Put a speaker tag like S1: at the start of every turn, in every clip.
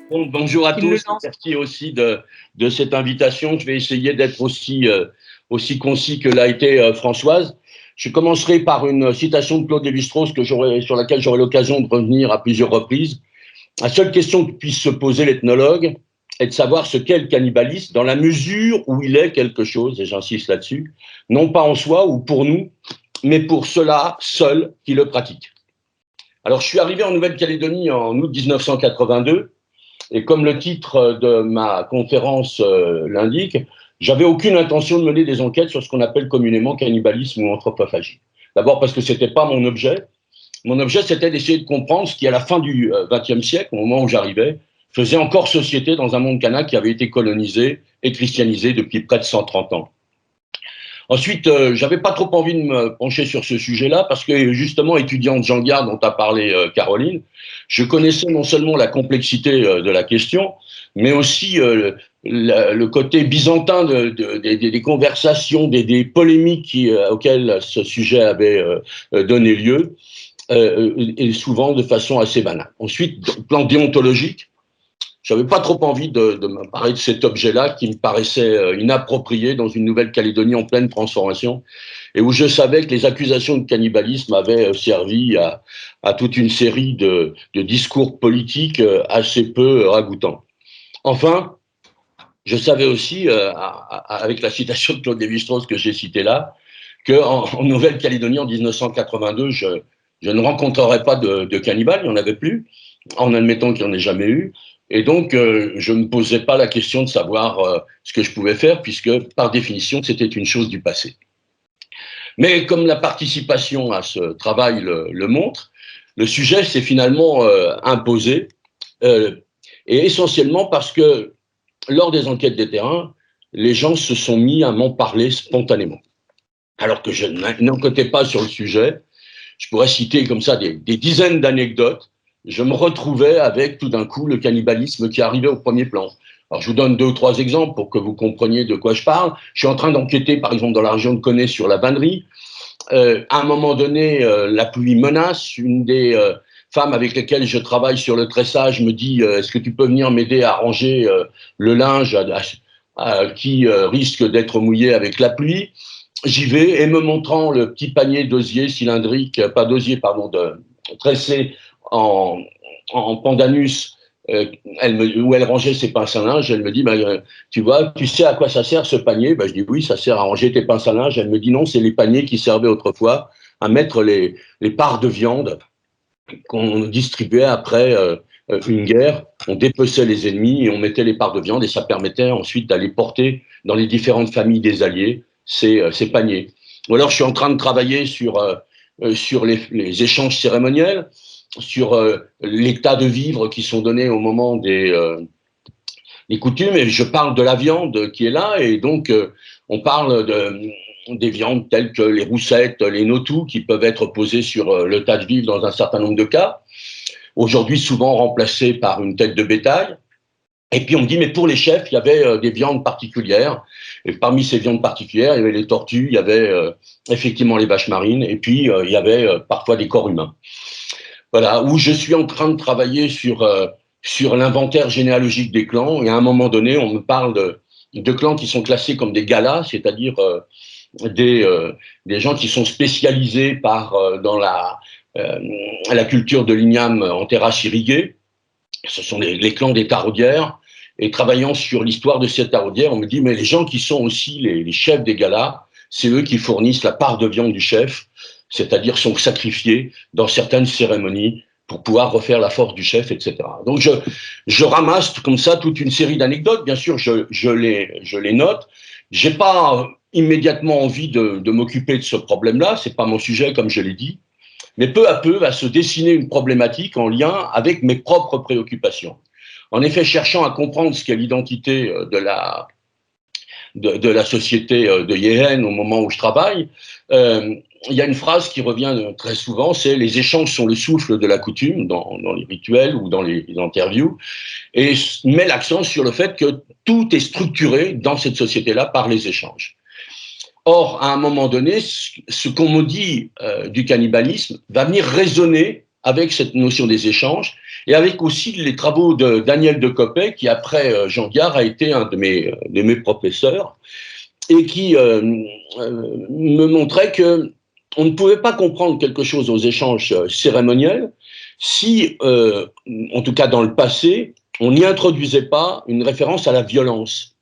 S1: Bon, bonjour à
S2: qu'il le
S1: tous,
S2: lance.
S1: merci aussi de cette invitation. Je vais essayer d'être aussi concis que l'a été Françoise. Je commencerai par une citation de Claude Lévi-Strauss sur laquelle j'aurai l'occasion de revenir à plusieurs reprises. La seule question que puisse se poser l'ethnologue est de savoir ce qu'est le cannibalisme dans la mesure où il est quelque chose, et j'insiste là-dessus, non pas en soi ou pour nous, mais pour ceux-là seuls qui le pratiquent. Alors, je suis arrivé en Nouvelle-Calédonie en août 1982. Et comme le titre de ma conférence l'indique, j'avais aucune intention de mener des enquêtes sur ce qu'on appelle communément cannibalisme ou anthropophagie. D'abord parce que ce n'était pas mon objet. Mon objet, c'était d'essayer de comprendre ce qui, à la fin du XXe siècle, au moment où j'arrivais, faisait encore société dans un monde kanak qui avait été colonisé et christianisé depuis près de 130 ans. Ensuite, j'avais pas trop envie de me pencher sur ce sujet-là parce que justement, étudiant de Jean Gard dont a parlé Caroline, je connaissais non seulement la complexité de la question, mais aussi le côté byzantin des conversations, des polémiques auxquelles ce sujet avait donné lieu, et souvent de façon assez banale. Ensuite, plan déontologique, j'avais pas trop envie de me parler de cet objet-là qui me paraissait inapproprié dans une Nouvelle-Calédonie en pleine transformation et où je savais que les accusations de cannibalisme avaient servi à toute une série de discours politiques assez peu ragoûtants. Enfin, je savais aussi, avec la citation de Claude Lévi-Strauss que j'ai citée là, qu'en Nouvelle-Calédonie en 1982, je ne rencontrerais pas de cannibales, il n'y en avait plus, en admettant qu'il n'y en ait jamais eu. Et donc, je ne me posais pas la question de savoir ce que je pouvais faire, puisque, par définition, c'était une chose du passé. Mais comme la participation à ce travail le montre, le sujet s'est finalement imposé, et essentiellement parce que, lors des enquêtes des terrains, les gens se sont mis à m'en parler spontanément. Alors que je n'enquêtais pas sur le sujet, je pourrais citer comme ça des dizaines d'anecdotes. Je me retrouvais avec tout d'un coup le cannibalisme qui arrivait au premier plan. Alors, je vous donne 2 ou 3 exemples pour que vous compreniez de quoi je parle. Je suis en train d'enquêter, par exemple, dans la région de Koné sur la vannerie. À un moment donné, la pluie menace. Une des femmes avec lesquelles je travaille sur le tressage me dit est-ce que tu peux venir m'aider à ranger le linge qui risque d'être mouillé avec la pluie. J'y vais et me montrant le petit panier d'osier cylindrique, pas d'osier, pardon, tressé en pandanus, où elle rangeait ses pinces à linge. Elle me dit, tu vois, tu sais à quoi ça sert ce panier? Je dis oui, ça sert à ranger tes pinces à linge. Elle me dit non, c'est les paniers qui servaient autrefois à mettre les parts de viande qu'on distribuait après une guerre. On dépeçait les ennemis et on mettait les parts de viande et ça permettait ensuite d'aller porter dans les différentes familles des alliés ces paniers. Ou alors je suis en train de travailler sur les échanges cérémoniels, sur l'état de vivre qui sont donnés au moment des coutumes, et je parle de la viande qui est là, et donc on parle des viandes telles que les roussettes, les notous, qui peuvent être posées sur le tas de vivre dans un certain nombre de cas, aujourd'hui souvent remplacées par une tête de bétail. Et puis on me dit, mais pour les chefs, il y avait des viandes particulières. Et parmi ces viandes particulières, il y avait les tortues, il y avait effectivement les vaches marines, et puis il y avait parfois des corps humains. Voilà, où je suis en train de travailler sur l'inventaire généalogique des clans. Et à un moment donné, on me parle de clans qui sont classés comme des galas, c'est-à-dire des gens qui sont spécialisés dans la culture de l'igname en terrasse irriguée. Ce sont les clans des taraudières. Et travaillant sur l'histoire de ces taraudières, on me dit, mais les gens qui sont aussi les chefs des galas, c'est eux qui fournissent la part de viande du chef, c'est-à-dire sont sacrifiés dans certaines cérémonies pour pouvoir refaire la force du chef, etc. Donc je ramasse comme ça toute une série d'anecdotes. Bien sûr, je les note. J'ai pas immédiatement envie de m'occuper de ce problème-là, c'est pas mon sujet, comme je l'ai dit. Mais peu à peu va se dessiner une problématique en lien avec mes propres préoccupations. En effet, cherchant à comprendre ce qu'est l'identité de la société de Yéhen au moment où je travaille, il y a une phrase qui revient très souvent, c'est « les échanges sont le souffle de la coutume » dans les rituels ou dans les interviews, et met l'accent sur le fait que tout est structuré dans cette société-là par les échanges. Or, à un moment donné, ce qu'on me dit du cannibalisme va venir résonner avec cette notion des échanges, et avec aussi les travaux de Daniel Decopé, qui après Jean Viard a été un de mes professeurs, et qui me montrait que on ne pouvait pas comprendre quelque chose aux échanges cérémoniels si, en tout cas dans le passé, on n'y introduisait pas une référence à la violence.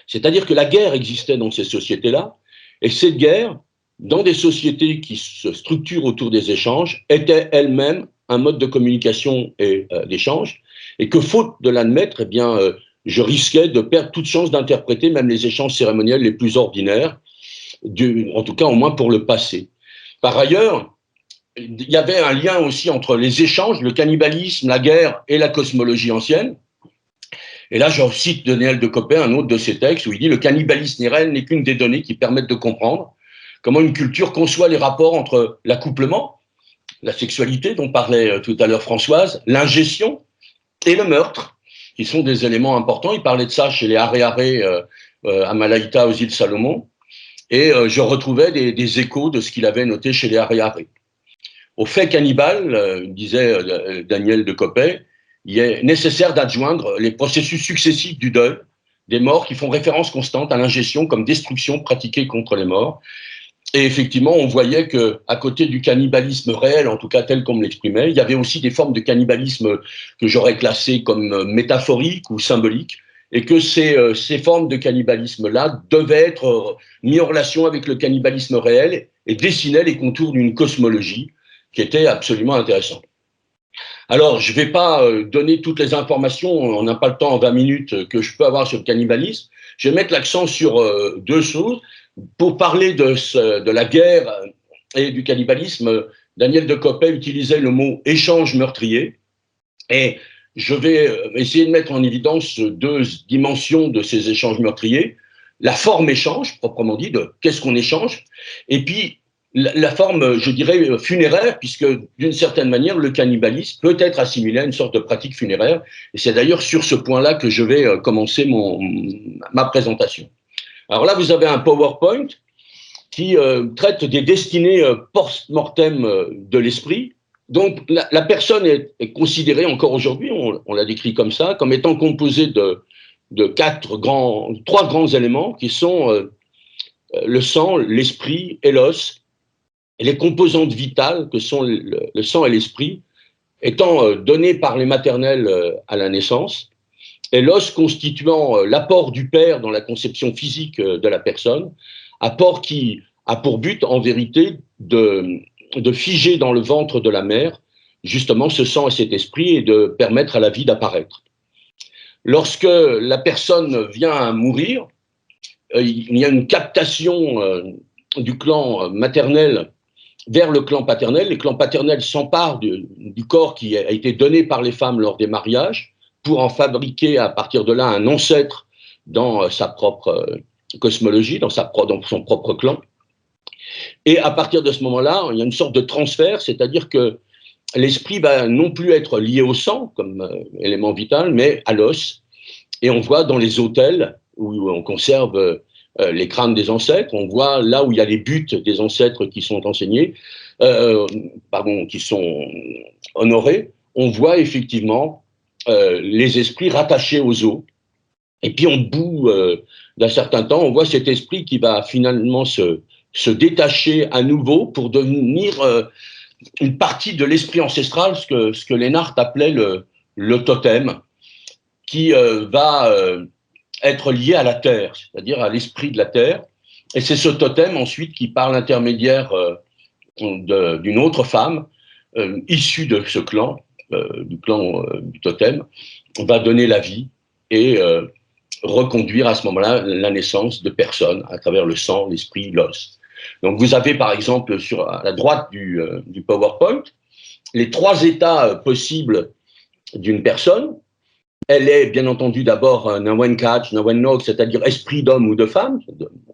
S1: C'est-à-dire que la guerre existait dans ces sociétés-là, et cette guerre, dans des sociétés qui se structurent autour des échanges, était elle-même un mode de communication et d'échange, et que faute de l'admettre, eh bien, je risquais de perdre toute chance d'interpréter même les échanges cérémoniels les plus ordinaires, en tout cas au moins pour le passé. Par ailleurs, il y avait un lien aussi entre les échanges, le cannibalisme, la guerre et la cosmologie ancienne. Et là, je cite Daniel Decopé, un autre de ses textes, où il dit « Le cannibalisme réel n'est qu'une des données qui permettent de comprendre comment une culture conçoit les rapports entre l'accouplement, la sexualité dont parlait tout à l'heure Françoise, l'ingestion et le meurtre, qui sont des éléments importants. » Il parlait de ça chez les Haré-Haré à Malaïta, aux îles Salomon, et je retrouvais des échos de ce qu'il avait noté chez les Haré-Haré. Au fait cannibale, disait Daniel Decopé, il est nécessaire d'adjoindre les processus successifs du deuil des morts qui font référence constante à l'ingestion comme destruction pratiquée contre les morts. Et effectivement, on voyait qu'à côté du cannibalisme réel, en tout cas tel qu'on me l'exprimait, il y avait aussi des formes de cannibalisme que j'aurais classées comme métaphoriques ou symboliques, et que ces formes de cannibalisme-là devaient être mises en relation avec le cannibalisme réel et dessinaient les contours d'une cosmologie qui était absolument intéressante. Alors, je ne vais pas donner toutes les informations, on n'a pas le temps en 20 minutes que je peux avoir sur le cannibalisme. Je vais mettre l'accent sur deux choses. Pour parler de la guerre et du cannibalisme, Daniel Decopé utilisait le mot « échange meurtrier ». Et je vais essayer de mettre en évidence deux dimensions de ces échanges meurtriers. La forme échange, proprement dit, de qu'est-ce qu'on échange, et puis la forme, je dirais, funéraire, puisque d'une certaine manière, le cannibalisme peut être assimilé à une sorte de pratique funéraire. Et c'est d'ailleurs sur ce point-là que je vais commencer ma présentation. Alors là, vous avez un PowerPoint qui traite des destinées post-mortem de l'esprit. Donc la personne est considérée encore aujourd'hui, on l'a décrit comme ça, comme étant composée de trois grands éléments qui sont le sang, l'esprit et l'os. Et les composantes vitales que sont le sang et l'esprit étant données par les maternelles à la naissance, et l'os constituant l'apport du père dans la conception physique de la personne, apport qui a pour but en vérité de figer dans le ventre de la mère justement ce sang et cet esprit et de permettre à la vie d'apparaître. Lorsque la personne vient à mourir, il y a une captation du clan maternel vers le clan paternel. Les clans paternels s'emparent du corps qui a été donné par les femmes lors des mariages pour en fabriquer à partir de là un ancêtre dans sa propre cosmologie, dans son propre clan. Et à partir de ce moment-là, il y a une sorte de transfert, c'est-à-dire que l'esprit va non plus être lié au sang comme élément vital, mais à l'os. Et on voit dans les autels où on conserve les crânes des ancêtres, on voit là où il y a les buts des ancêtres qui sont enseignés, qui sont honorés, on voit effectivement les esprits rattachés aux os. Et puis au bout d'un certain temps, on voit cet esprit qui va finalement se détacher à nouveau pour devenir une partie de l'esprit ancestral, ce que Lénart appelait le totem, qui va être lié à la terre, c'est-à-dire à l'esprit de la terre. Et c'est ce totem ensuite qui, par l'intermédiaire d'une autre femme issue de ce clan, du clan du totem, va donner la vie et reconduire à ce moment-là la naissance de personnes à travers le sang, l'esprit, l'os. Donc vous avez par exemple à la droite du PowerPoint les trois états possibles d'une personne. Elle est bien entendu d'abord un Nawenkach, Nawennog, c'est-à-dire esprit d'homme ou de femme,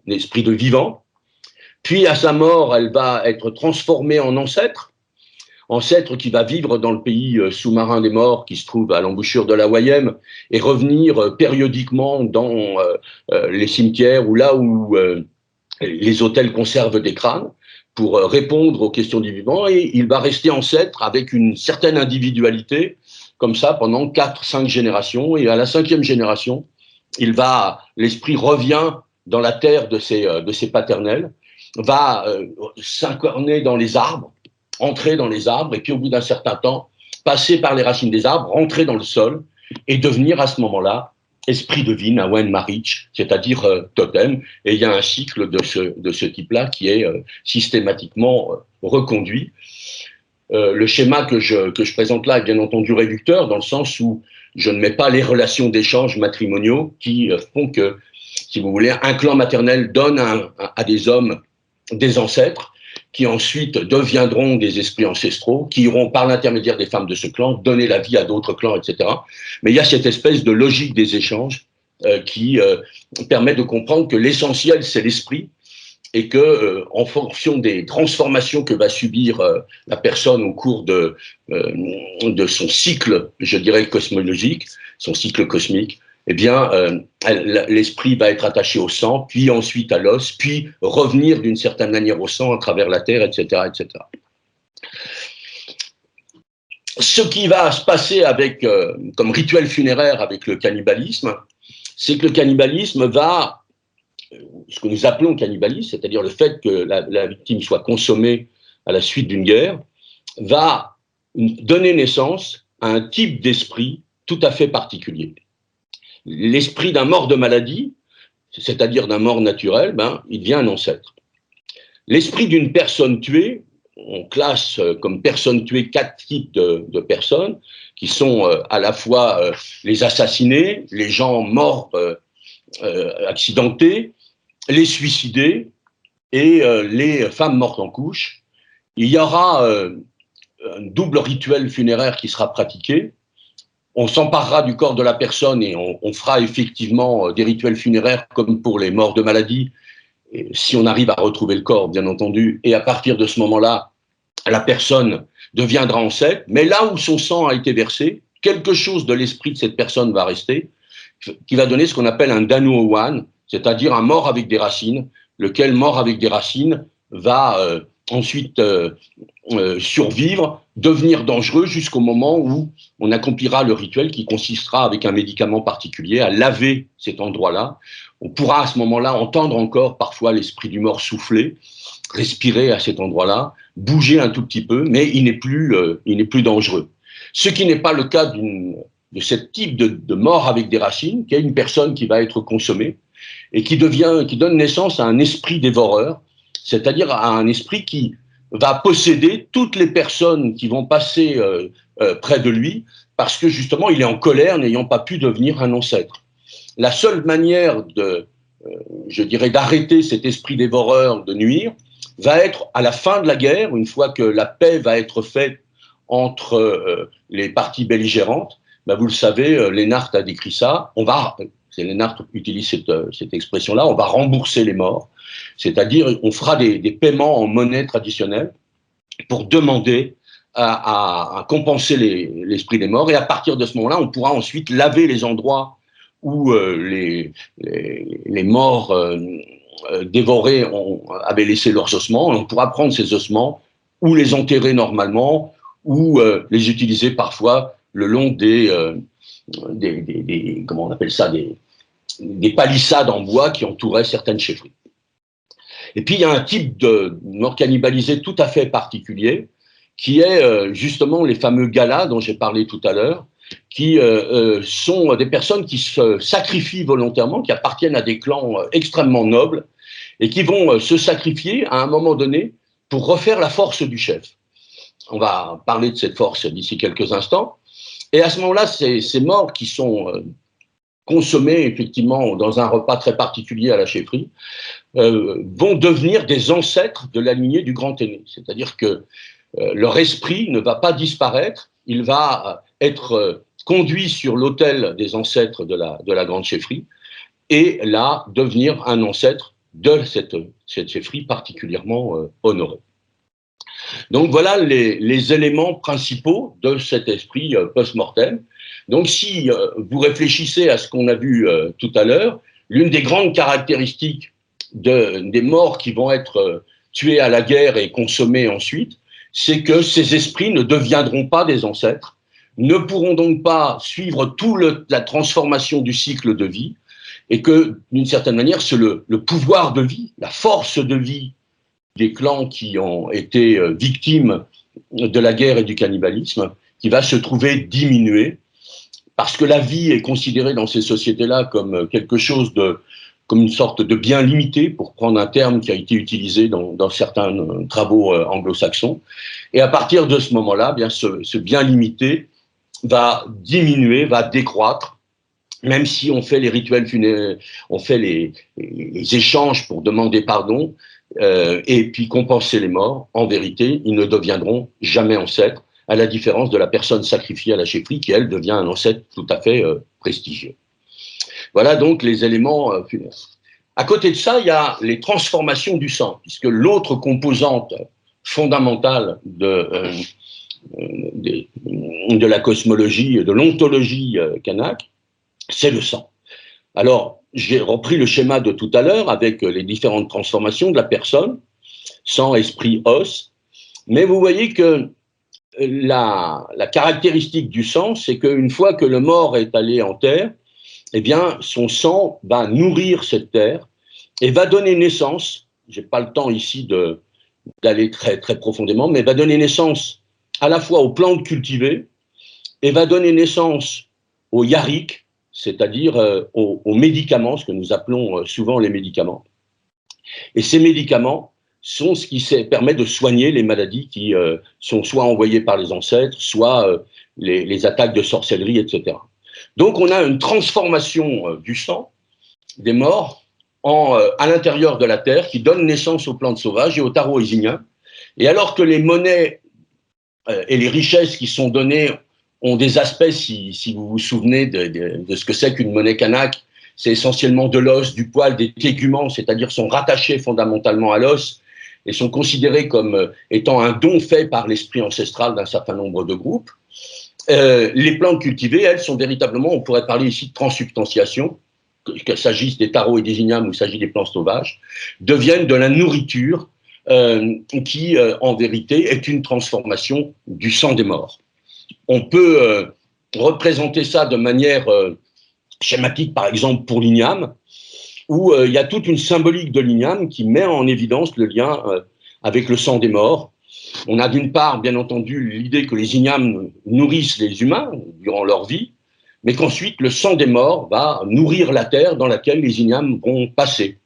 S1: un esprit de vivant. Puis à sa mort, elle va être transformée en ancêtre qui va vivre dans le pays sous-marin des morts qui se trouve à l'embouchure de la Wayem et revenir périodiquement dans les cimetières ou là où les autels conservent des crânes pour répondre aux questions du vivant, et il va rester ancêtre avec une certaine individualité, comme ça, pendant 4-5 générations, et à la 5e génération, l'esprit revient dans la terre de ses paternels, va s'incarner dans les arbres, entrer dans les arbres, et puis au bout d'un certain temps, passer par les racines des arbres, rentrer dans le sol, et devenir à ce moment-là esprit de vie, Nawen Marich, c'est-à-dire totem. Et il y a un cycle de ce type-là qui est systématiquement reconduit. Le schéma que je présente là est bien entendu réducteur, dans le sens où je ne mets pas les relations d'échange matrimoniaux qui font que, si vous voulez, un clan maternel donne à des hommes des ancêtres qui ensuite deviendront des esprits ancestraux, qui iront par l'intermédiaire des femmes de ce clan donner la vie à d'autres clans, etc. Mais il y a cette espèce de logique des échanges qui permet de comprendre que l'essentiel, c'est l'esprit, et que, en fonction des transformations que va subir la personne au cours de son cycle, je dirais cosmologique, son cycle cosmique, eh bien, l'esprit va être attaché au sang, puis ensuite à l'os, puis revenir d'une certaine manière au sang à travers la terre, etc., etc. Ce qui va se passer avec, comme rituel funéraire avec le cannibalisme, c'est que le cannibalisme va, ce que nous appelons cannibalisme, c'est-à-dire le fait que la victime soit consommée à la suite d'une guerre, va donner naissance à un type d'esprit tout à fait particulier. L'esprit d'un mort de maladie, c'est-à-dire d'un mort naturel, il devient un ancêtre. L'esprit d'une personne tuée, on classe comme personnes tuées 4 types de personnes, qui sont à la fois les assassinés, les gens morts accidentés, les suicidés et les femmes mortes en couche. Il y aura un double rituel funéraire qui sera pratiqué. On s'emparera du corps de la personne et on fera effectivement des rituels funéraires comme pour les morts de maladie, si on arrive à retrouver le corps, bien entendu, et à partir de ce moment-là, la personne deviendra ancêtre, mais là où son sang a été versé, quelque chose de l'esprit de cette personne va rester, qui va donner ce qu'on appelle un Danu Owan, c'est-à-dire un mort avec des racines, lequel mort avec des racines va ensuite survivre, devenir dangereux jusqu'au moment où on accomplira le rituel qui consistera avec un médicament particulier à laver cet endroit-là. On pourra à ce moment-là entendre encore parfois l'esprit du mort souffler, respirer à cet endroit-là, bouger un tout petit peu, mais il n'est plus dangereux. Ce qui n'est pas le cas de ce type de mort avec des racines, qui est une personne qui va être consommée et qui donne naissance à un esprit dévoreur, c'est-à-dire à un esprit qui va posséder toutes les personnes qui vont passer près de lui, parce que justement il est en colère n'ayant pas pu devenir un ancêtre. La seule manière je dirais, d'arrêter cet esprit dévoreur de nuire va être à la fin de la guerre, une fois que la paix va être faite entre les parties belligérantes. Vous le savez, Lénart a décrit ça. Lénart utilise cette expression-là, on va rembourser les morts, c'est-à-dire on fera des paiements en monnaie traditionnelle pour demander à compenser l'esprit des morts, et à partir de ce moment-là, on pourra ensuite laver les endroits où les morts dévorés avaient laissé leurs ossements, et on pourra prendre ces ossements ou les enterrer normalement, ou les utiliser parfois le long comment on appelle ça, des palissades en bois qui entouraient certaines chefferies. Et puis il y a un type de mort cannibalisée tout à fait particulier, qui est justement les fameux galas dont j'ai parlé tout à l'heure, qui sont des personnes qui se sacrifient volontairement, qui appartiennent à des clans extrêmement nobles, et qui vont se sacrifier à un moment donné pour refaire la force du chef. On va parler de cette force d'ici quelques instants. Et à ce moment-là, ces morts qui sont consommés effectivement dans un repas très particulier à la chefferie vont devenir des ancêtres de la lignée du grand aîné. C'est-à-dire que leur esprit ne va pas disparaître, il va être conduit sur l'autel des ancêtres de la grande chefferie, et là devenir un ancêtre de cette chefferie particulièrement honorée. Donc voilà les éléments principaux de cet esprit post-mortem. Donc si vous réfléchissez à ce qu'on a vu tout à l'heure, l'une des grandes caractéristiques des morts qui vont être tués à la guerre et consommés ensuite, c'est que ces esprits ne deviendront pas des ancêtres, ne pourront donc pas suivre toute la transformation du cycle de vie, et que, d'une certaine manière, c'est le pouvoir de vie, la force de vie des clans qui ont été victimes de la guerre et du cannibalisme, qui va se trouver diminuée, parce que la vie est considérée dans ces sociétés-là comme quelque chose comme une sorte de bien limité, pour prendre un terme qui a été utilisé dans certains travaux anglo-saxons. Et à partir de ce moment-là, bien, ce bien limité va diminuer, va décroître, même si on fait les rituels funéraires, on fait les échanges pour demander pardon, et puis compenser les morts, en vérité, ils ne deviendront jamais ancêtres, à la différence de la personne sacrifiée à la chefferie, qui, elle, devient un ancêtre tout à fait prestigieux. Voilà donc les éléments funéraires. À côté de ça, il y a les transformations du sang, puisque l'autre composante fondamentale de la cosmologie, de l'ontologie kanak, c'est le sang. Alors, j'ai repris le schéma de tout à l'heure avec les différentes transformations de la personne, sang, esprit, os, mais vous voyez que la caractéristique du sang, c'est qu'une fois que le mort est allé en terre, eh bien, son sang va nourrir cette terre et va donner naissance, je n'ai pas le temps ici d'aller très, très profondément, mais va donner naissance à la fois aux plantes cultivées et va donner naissance aux yariks, c'est-à-dire aux médicaments, ce que nous appelons souvent les médicaments. Et ces médicaments sont ce qui permet de soigner les maladies qui sont soit envoyées par les ancêtres, soit les attaques de sorcellerie, etc. Donc on a une transformation du sang des morts à l'intérieur de la terre qui donne naissance aux plantes sauvages et aux tarots hésiniens. Et alors que les monnaies et les richesses qui sont données ont des aspects, si vous vous souvenez de ce que c'est qu'une monnaie kanak, c'est essentiellement de l'os, du poil, des téguments, c'est-à-dire sont rattachés fondamentalement à l'os et sont considérés comme étant un don fait par l'esprit ancestral d'un certain nombre de groupes. Les plantes cultivées, elles, sont véritablement, on pourrait parler ici de transsubstantiation, qu'il s'agisse des tarots et des ignames ou qu'il s'agisse des plantes sauvages, deviennent de la nourriture qui, en vérité, est une transformation du sang des morts. On peut représenter ça de manière schématique, par exemple, pour l'igname, où il y a toute une symbolique de l'igname qui met en évidence le lien avec le sang des morts. On a d'une part, bien entendu, l'idée que les ignames nourrissent les humains durant leur vie, mais qu'ensuite le sang des morts va nourrir la terre dans laquelle les ignames vont passer.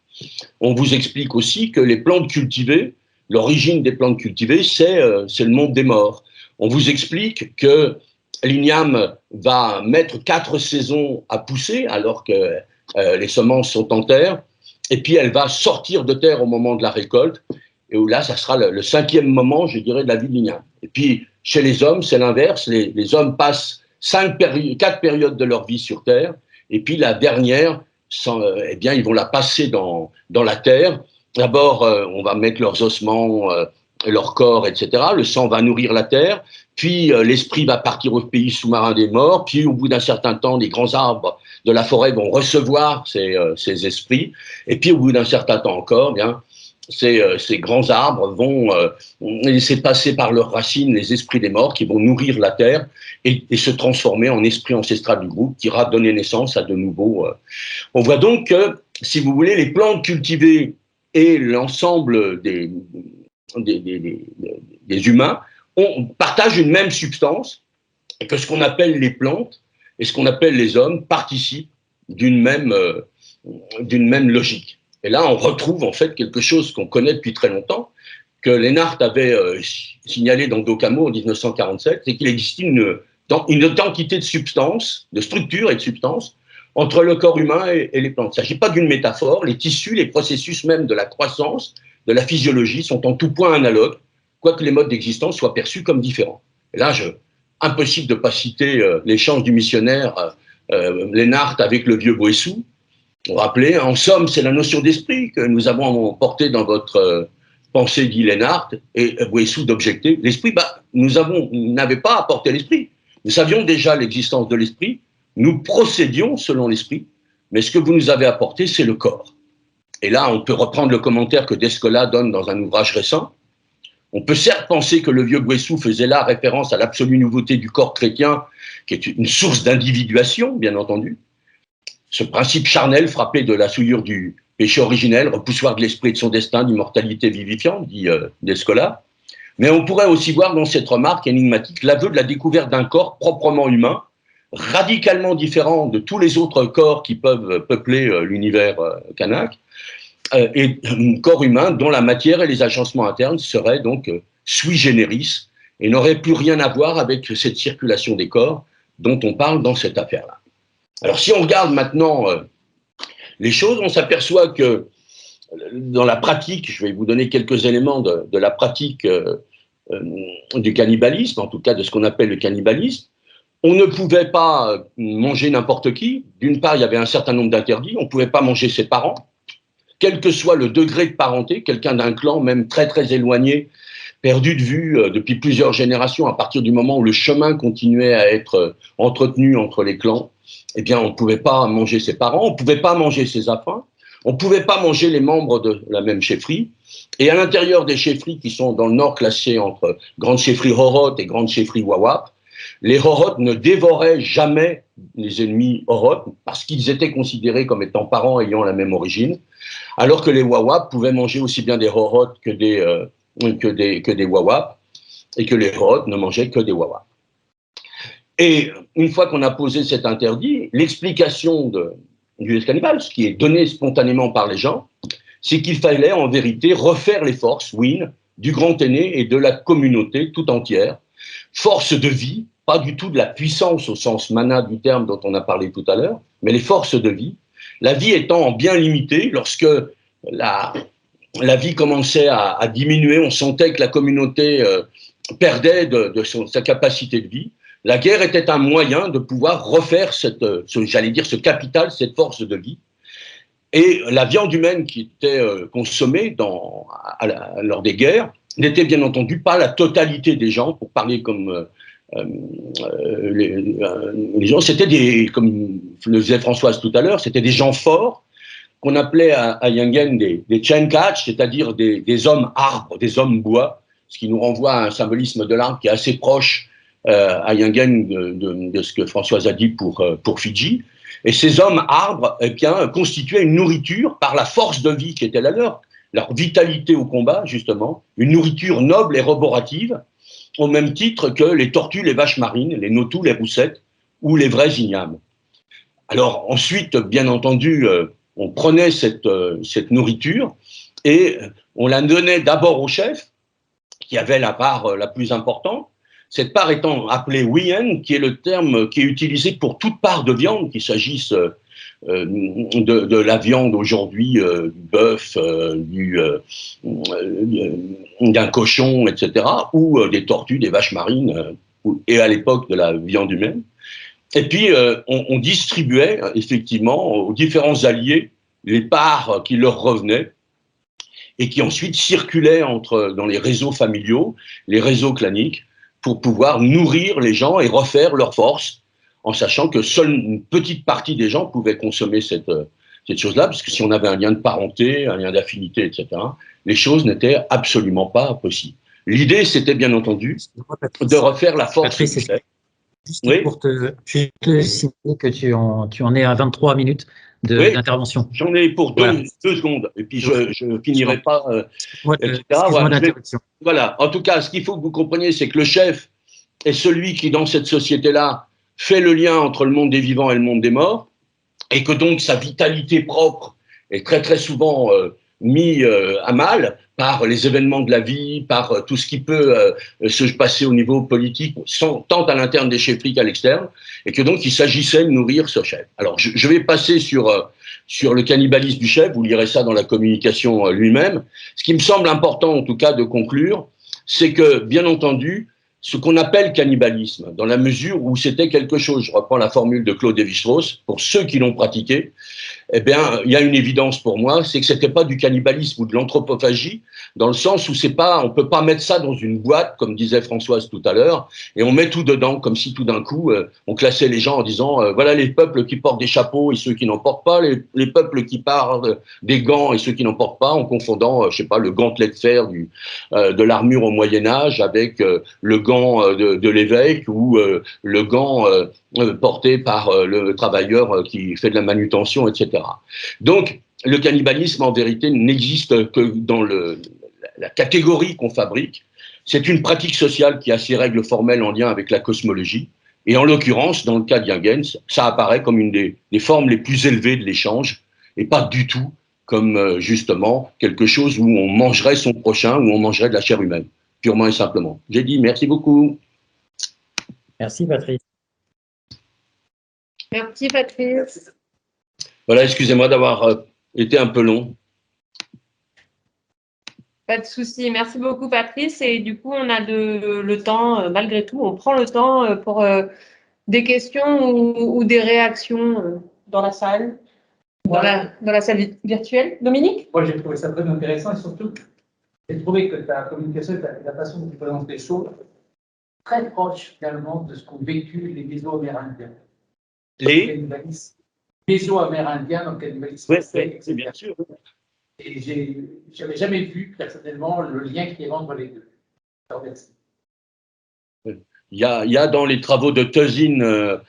S1: On vous explique aussi que les plantes cultivées, l'origine des plantes cultivées, c'est le monde des morts. On vous explique que l'igname va mettre 4 saisons à pousser alors que les semences sont en terre, et puis elle va sortir de terre au moment de la récolte, et où là, ça sera le 5e moment, je dirais, de la vie de l'igname. Et puis, chez les hommes, c'est l'inverse, les hommes passent 4 périodes de leur vie sur terre, et puis la dernière, eh bien, ils vont la passer dans la terre. D'abord, on va mettre leurs ossements, leur corps, etc. Le sang va nourrir la terre, puis l'esprit va partir au pays sous-marin des morts, puis au bout d'un certain temps, les grands arbres de la forêt vont recevoir ces esprits, et puis au bout d'un certain temps encore, bien, ces grands arbres vont laisser passer par leurs racines les esprits des morts qui vont nourrir la terre et se transformer en esprit ancestral du groupe qui ira donner naissance à de nouveaux. On voit donc que, si vous voulez, les plantes cultivées et l'ensemble des humains partagent une même substance, et que ce qu'on appelle les plantes et ce qu'on appelle les hommes participent d'une même logique. Et là, on retrouve en fait quelque chose qu'on connaît depuis très longtemps, que Lennart avait signalé dans Docamo en 1947, c'est qu'il existe une identité de substance, de structure et de substance entre le corps humain et les plantes. Il ne s'agit pas d'une métaphore, les tissus, les processus même de la croissance, de la physiologie sont en tout point analogues, quoique les modes d'existence soient perçus comme différents. Et là, impossible de ne pas citer l'échange du missionnaire Lennart avec le vieux Boissou. Vous vous rappelez, en somme, c'est la notion d'esprit que nous avons portée dans votre pensée, dit Lennart, et Boissou d'objecter. L'esprit, nous n'avions pas apporté l'esprit. Nous savions déjà l'existence de l'esprit, nous procédions selon l'esprit, mais ce que vous nous avez apporté, c'est le corps. et là on peut reprendre le commentaire que Descola donne dans un ouvrage récent, on peut certes penser que le vieux Bouessou faisait là référence à l'absolue nouveauté du corps chrétien, qui est une source d'individuation, bien entendu. Ce principe charnel frappé de la souillure du péché originel, repoussoir de l'esprit et de son destin, d'immortalité vivifiante, dit Descola. Mais on pourrait aussi voir dans cette remarque énigmatique l'aveu de la découverte d'un corps proprement humain, radicalement différent de tous les autres corps qui peuvent peupler l'univers kanak, et un corps humain dont la matière et les agencements internes seraient donc sui generis et n'auraient plus rien à voir avec cette circulation des corps dont on parle dans cette affaire-là. Alors si on regarde maintenant les choses, on s'aperçoit que dans la pratique, je vais vous donner quelques éléments de la pratique du cannibalisme, en tout cas de ce qu'on appelle le cannibalisme. On ne pouvait pas manger n'importe qui. D'une part, il y avait un certain nombre d'interdits. On ne pouvait pas manger ses parents, quel que soit le degré de parenté, quelqu'un d'un clan, même très très éloigné, perdu de vue depuis plusieurs générations, à partir du moment où le chemin continuait à être entretenu entre les clans, eh bien, on ne pouvait pas manger ses parents, on ne pouvait pas manger ses affins, on ne pouvait pas manger les membres de la même chefferie. Et à l'intérieur des chefferies qui sont dans le nord classées entre grande chefferie Horoth et grande chefferie Wawap, les Horoth ne dévoraient jamais les ennemis Horoth parce qu'ils étaient considérés comme étant parents ayant la même origine, alors que les Wawap pouvaient manger aussi bien des Horoth que des Wawap, et que les Horoth ne mangeaient que des Wawap. Et une fois qu'on a posé cet interdit, l'explication du cannibale, ce qui est donné spontanément par les gens, c'est qu'il fallait en vérité refaire les forces, Win, du grand aîné et de la communauté tout entière, force de vie, pas du tout de la puissance au sens mana du terme dont on a parlé tout à l'heure, mais les forces de vie, la vie étant bien limitée. Lorsque la vie commençait à diminuer, on sentait que la communauté perdait sa capacité de vie. La guerre était un moyen de pouvoir refaire ce capital, cette force de vie. Et la viande humaine qui était consommée lors des guerres n'était bien entendu pas la totalité des gens, pour parler comme les gens, c'était comme le disait Françoise tout à l'heure, c'était des gens forts, qu'on appelait à Yingen des chenkach, c'est-à-dire des hommes arbres, des hommes bois, ce qui nous renvoie à un symbolisme de l'arbre qui est assez proche à Yingen de ce que Françoise a dit pour Fidji. Et ces hommes arbres constituaient une nourriture par la force de vie qui était la leur vitalité au combat, justement, une nourriture noble et roborative, au même titre que les tortues, les vaches marines, les notus, les roussettes ou les vrais ignames. Alors ensuite, bien entendu, on prenait cette nourriture et on la donnait d'abord au chef, qui avait la part la plus importante, cette part étant appelée Wien, qui est le terme qui est utilisé pour toute part de viande, qu'il s'agisse de la viande aujourd'hui, du bœuf, d'un cochon, etc., ou des tortues, des vaches marines, et à l'époque de la viande humaine. Et puis, on distribuait effectivement aux différents alliés les parts qui leur revenaient et qui ensuite circulaient dans les réseaux familiaux, les réseaux claniques, pour pouvoir nourrir les gens et refaire leur force, en sachant que seule une petite partie des gens pouvaient consommer cette chose-là, parce que si on avait un lien de parenté, un lien d'affinité, etc., les choses n'étaient absolument pas possibles. L'idée, c'était bien entendu de refaire la force.
S2: Patrice, juste oui. Pour te signaler que tu en es à 23 minutes d'intervention.
S1: J'en ai pour deux secondes, et puis je ne finirai pas, etc. Voilà. En tout cas, ce qu'il faut que vous compreniez, c'est que le chef est celui qui, dans cette société-là, fait le lien entre le monde des vivants et le monde des morts, et que donc sa vitalité propre est très très souvent mise à mal par les événements de la vie, par tout ce qui peut se passer au niveau politique, tant à l'interne des chefferies qu'à l'externe, et que donc il s'agissait de nourrir ce chef. Alors je vais passer sur le cannibalisme du chef, vous lirez ça dans la communication lui-même. Ce qui me semble important en tout cas de conclure, c'est que bien entendu, ce qu'on appelle cannibalisme, dans la mesure où c'était quelque chose, je reprends la formule de Claude Lévi-Strauss, pour ceux qui l'ont pratiqué, eh bien, il y a une évidence pour moi, c'est que c'était pas du cannibalisme ou de l'anthropophagie, dans le sens où c'est pas, on peut pas mettre ça dans une boîte, comme disait Françoise tout à l'heure, et on met tout dedans, comme si tout d'un coup, on classait les gens en disant, voilà les peuples qui portent des chapeaux et ceux qui n'en portent pas, les peuples qui portent des gants et ceux qui n'en portent pas, en confondant, je sais pas, le gantelet de fer de l'armure au Moyen-Âge avec le gant de l'évêque ou le gant porté par le travailleur qui fait de la manutention, etc. Donc, le cannibalisme, en vérité, n'existe que dans la catégorie qu'on fabrique. C'est une pratique sociale qui a ses règles formelles en lien avec la cosmologie. Et en l'occurrence, dans le cas de Jungens, ça apparaît comme une des formes les plus élevées de l'échange, et pas du tout comme justement quelque chose où on mangerait son prochain, où on mangerait de la chair humaine, purement et simplement. J'ai dit merci beaucoup.
S2: Merci Patrice.
S3: Merci Patrice.
S1: Voilà, excusez-moi d'avoir été un peu long.
S3: Pas de souci. Merci beaucoup Patrice. Et du coup, on a le temps, malgré tout, on prend le temps pour des questions ou des réactions dans la salle, dans la salle virtuelle. Dominique?
S4: Moi, j'ai trouvé ça très intéressant et surtout, j'ai trouvé que ta communication, la façon dont tu présentes les choses, très proche finalement de ce qu'ont vécu les Méso-Amérindiens. Les Méso-Amérindiens, donc cannibalisme.
S1: Oui, c'est bien sûr.
S4: Et j'avais jamais vu personnellement le lien qui est entre les deux. Merci.
S1: Il y a dans les travaux de Tuzin,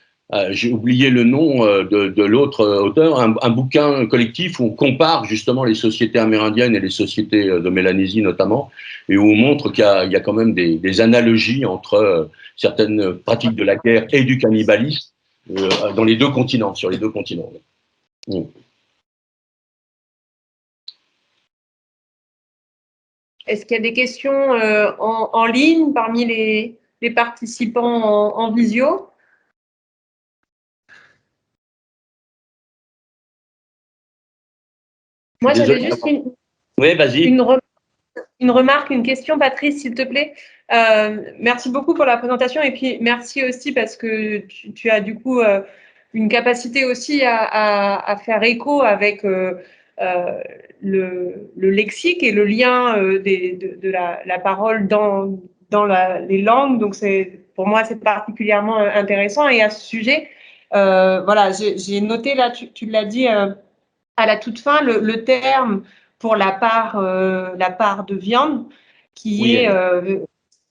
S1: j'ai oublié le nom de l'autre auteur, un bouquin collectif où on compare justement les sociétés amérindiennes et les sociétés de Mélanésie notamment, et où on montre qu'il y a quand même des analogies entre certaines pratiques de la guerre et du cannibalisme dans les deux continents, sur les deux continents.
S3: Est-ce qu'il y a des questions en ligne parmi les participants en visio? Moi, j'avais juste une remarque, une question, Patrice, s'il te plaît. Merci beaucoup pour la présentation et puis merci aussi parce que tu as du coup une capacité aussi à faire écho avec le lexique et le lien de la parole dans les langues. Donc, pour moi, c'est particulièrement intéressant. Et à ce sujet, voilà, j'ai noté là, tu l'as dit à la toute fin, le terme pour la part de viande qui est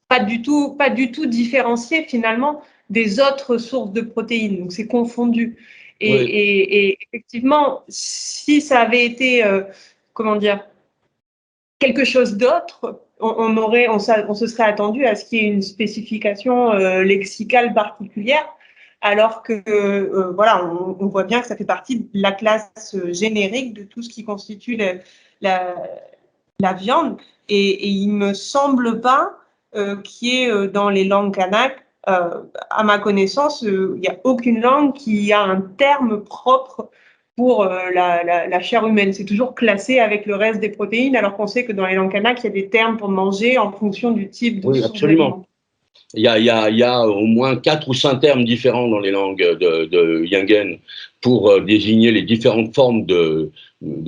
S3: pas du tout différenciée finalement des autres sources de protéines. Donc, c'est confondu. Et effectivement, si ça avait été, comment dire, quelque chose d'autre, on se serait attendu à ce qu'il y ait une spécification lexicale particulière, alors que voilà, on voit bien que ça fait partie de la classe générique de tout ce qui constitue la viande. Et il me semble pas qu'il y ait dans les langues kanak, à ma connaissance, il n'y a aucune langue qui a un terme propre pour la chair humaine. C'est toujours classé avec le reste des protéines, alors qu'on sait que dans les langues kanak, il y a des termes pour manger en fonction du type de source d'aliment.
S1: Il y a au moins 4 ou 5 termes différents dans les langues de Yingen pour désigner les différentes formes de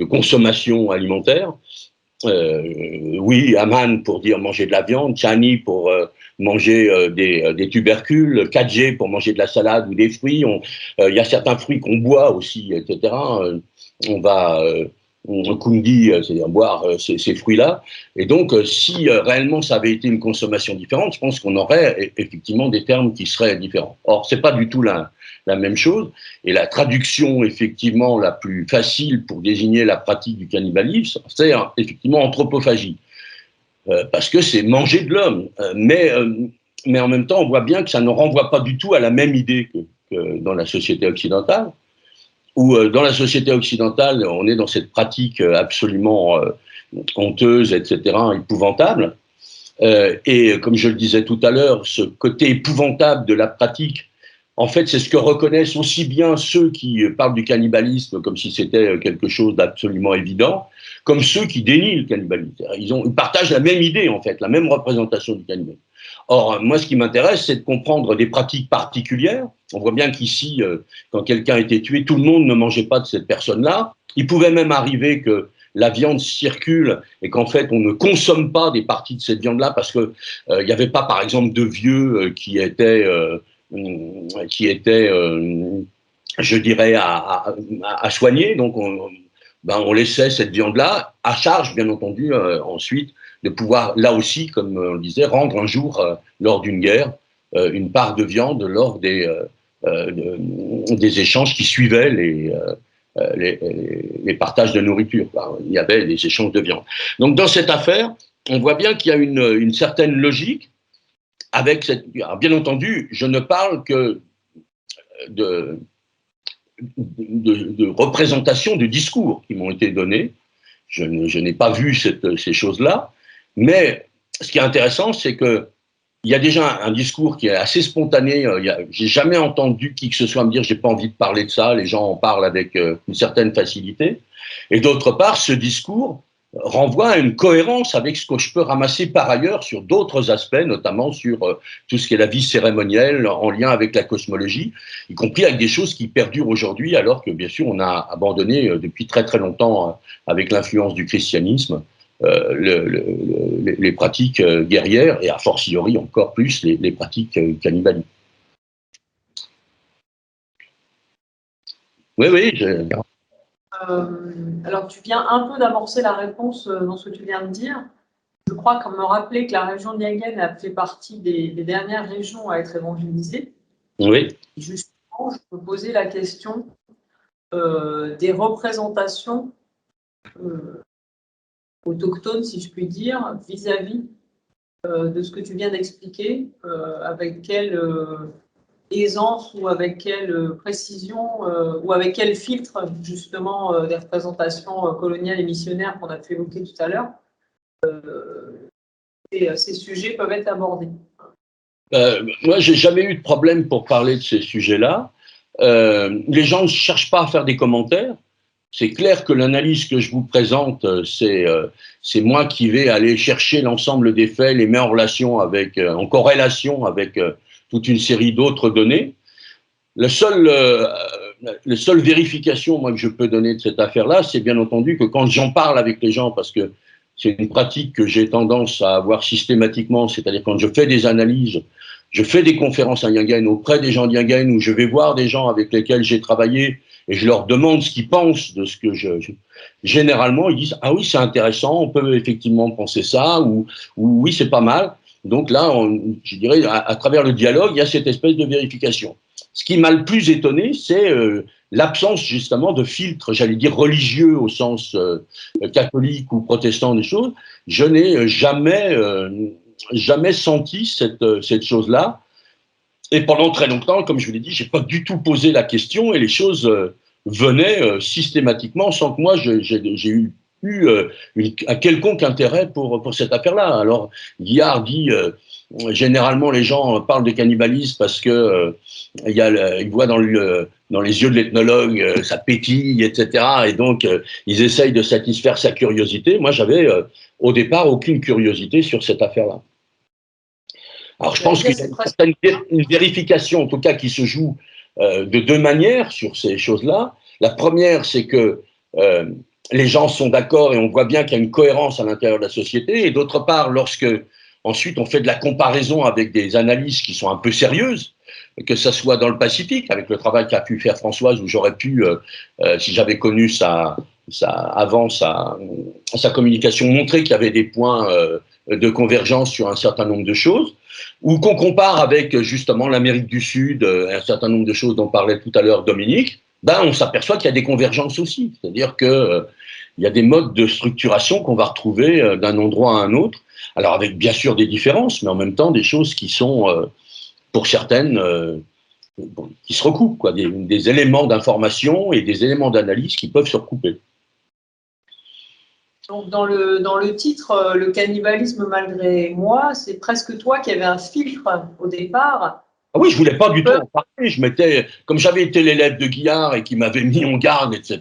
S1: consommation alimentaire. Oui, Aman pour dire manger de la viande, Chani pour manger des tubercules, Kadje pour manger de la salade ou des fruits. Il y a certains fruits qu'on boit aussi, etc. On va Kundi, c'est-à-dire boire ces fruits-là. Et donc, si réellement ça avait été une consommation différente, je pense qu'on aurait effectivement des termes qui seraient différents. Or, c'est pas du tout la même chose. Et la traduction, effectivement, la plus facile pour désigner la pratique du cannibalisme, c'est effectivement anthropophagie. Parce que c'est manger de l'homme. Mais en même temps, on voit bien que ça ne renvoie pas du tout à la même idée que dans la société occidentale, où dans la société occidentale, on est dans cette pratique absolument honteuse, etc., épouvantable. Et comme je le disais tout à l'heure, ce côté épouvantable de la pratique, en fait, c'est ce que reconnaissent aussi bien ceux qui parlent du cannibalisme comme si c'était quelque chose d'absolument évident, comme ceux qui dénient le cannibalisme. Ils partagent la même idée, en fait, la même représentation du cannibalisme. Or, moi, ce qui m'intéresse, c'est de comprendre des pratiques particulières. On voit bien qu'ici, quand quelqu'un était tué, tout le monde ne mangeait pas de cette personne-là. Il pouvait même arriver que la viande circule et qu'en fait, on ne consomme pas des parties de cette viande-là parce que il n'y avait pas, par exemple, de vieux qui étaient, je dirais, à soigner. Donc, on laissait cette viande-là à charge, bien entendu, ensuite, de pouvoir, là aussi, comme on le disait, rendre un jour, lors d'une guerre, une part de viande lors des échanges qui suivaient les partages de nourriture. Il y avait des échanges de viande. Donc, dans cette affaire, on voit bien qu'il y a une certaine logique avec cette. Alors, bien entendu, je ne parle que de représentations, de discours qui m'ont été donnés. Je n'ai pas vu ces choses-là. Mais ce qui est intéressant, c'est qu'il y a déjà un discours qui est assez spontané. J'ai jamais entendu qui que ce soit me dire « j'ai pas envie de parler de ça », les gens en parlent avec une certaine facilité. Et d'autre part, ce discours renvoie à une cohérence avec ce que je peux ramasser par ailleurs sur d'autres aspects, notamment sur tout ce qui est la vie cérémonielle en lien avec la cosmologie, y compris avec des choses qui perdurent aujourd'hui, alors que bien sûr on a abandonné depuis très très longtemps, avec l'influence du christianisme, les pratiques guerrières et a fortiori encore plus les pratiques cannibaliques. Oui,
S5: alors, tu viens un peu d'amorcer la réponse dans ce que tu viens de dire. Je crois qu'on me rappelait que la région de Niagen a fait partie des dernières régions à être évangélisées.
S1: Oui.
S5: Et justement, je peux poser la question des représentations autochtones, si je puis dire, vis-à-vis de ce que tu viens d'expliquer, avec quelle aisance ou avec quelle précision ou avec quel filtre justement des représentations coloniales et missionnaires qu'on a pu évoquer tout à l'heure, ces sujets peuvent être abordés.
S1: Moi, j'ai jamais eu de problème pour parler de ces sujets-là. Les gens ne cherchent pas à faire des commentaires. C'est clair que l'analyse que je vous présente, c'est moi qui vais aller chercher l'ensemble des faits, les mets en relation avec, en corrélation avec toute une série d'autres données. La seule vérification, moi, que je peux donner de cette affaire-là, c'est bien entendu que quand j'en parle avec les gens, parce que c'est une pratique que j'ai tendance à avoir systématiquement, c'est-à-dire quand je fais des analyses, je fais des conférences à Niagen auprès des gens de Niagen, où je vais voir des gens avec lesquels j'ai travaillé, et je leur demande ce qu'ils pensent de ce que généralement, ils disent « Ah oui, c'est intéressant, on peut effectivement penser ça » ou « Oui, c'est pas mal ». Donc là, je dirais, à travers le dialogue, il y a cette espèce de vérification. Ce qui m'a le plus étonné, c'est l'absence justement de filtre, j'allais dire religieux au sens catholique ou protestant des choses. Je n'ai jamais senti cette chose-là. Et pendant très longtemps, comme je vous l'ai dit, j'ai pas du tout posé la question et les choses venaient systématiquement sans que moi j'ai eu un quelconque intérêt pour cette affaire-là. Alors, Guillard dit généralement les gens parlent de cannibalisme parce que ils voient dans les yeux de l'ethnologue ça pétille, etc. Et donc ils essayent de satisfaire sa curiosité. Moi, j'avais au départ aucune curiosité sur cette affaire-là. Alors, je pense qu'il y a une vérification, en tout cas, qui se joue de deux manières sur ces choses-là. La première, c'est que les gens sont d'accord et on voit bien qu'il y a une cohérence à l'intérieur de la société. Et d'autre part, lorsque ensuite on fait de la comparaison avec des analyses qui sont un peu sérieuses, que ce soit dans le Pacifique, avec le travail qu'a pu faire Françoise, où j'aurais pu, si j'avais connu avant sa communication, montrer qu'il y avait des points de convergence sur un certain nombre de choses, ou qu'on compare avec justement l'Amérique du Sud, un certain nombre de choses dont parlait tout à l'heure Dominique, ben on s'aperçoit qu'il y a des convergences aussi. C'est-à-dire que il y a des modes de structuration qu'on va retrouver d'un endroit à un autre, alors avec bien sûr des différences, mais en même temps des choses qui sont, pour certaines, qui se recoupent, quoi, des éléments d'information et des éléments d'analyse qui peuvent se recouper.
S5: Donc, dans le titre, le cannibalisme malgré moi, c'est presque toi qui avais un filtre au départ.
S1: Ah oui, je voulais pas du tout en parler. Comme j'avais été l'élève de Guillard et qui m'avait mis en garde, etc.,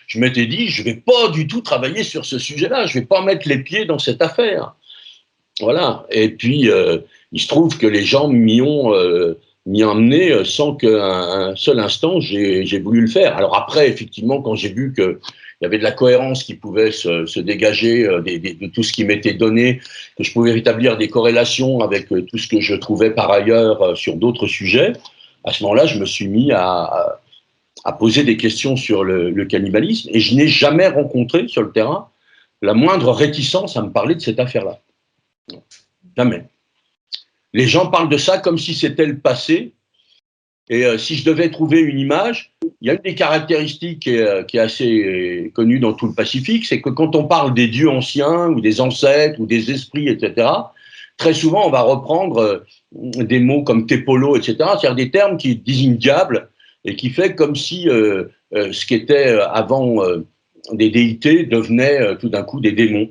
S1: je m'étais dit, je vais pas du tout travailler sur ce sujet-là, je vais pas mettre les pieds dans cette affaire. Voilà. Et puis, il il se trouve que les gens m'y ont emmené sans qu'un seul instant j'ai voulu le faire. Alors après, effectivement, quand j'ai vu qu'il y avait de la cohérence qui pouvait se dégager de tout ce qui m'était donné, que je pouvais établir des corrélations avec tout ce que je trouvais par ailleurs sur d'autres sujets, à ce moment-là, je me suis mis à poser des questions sur le cannibalisme, et je n'ai jamais rencontré sur le terrain la moindre réticence à me parler de cette affaire-là. Jamais. Les gens parlent de ça comme si c'était le passé, et si je devais trouver une image, il y a une des caractéristiques qui est assez connue dans tout le Pacifique, c'est que quand on parle des dieux anciens, ou des ancêtres, ou des esprits, etc., très souvent on va reprendre des mots comme tepolo, etc., c'est-à-dire des termes qui désignent diable, et qui fait comme si ce qui était avant des déités devenait tout d'un coup des démons.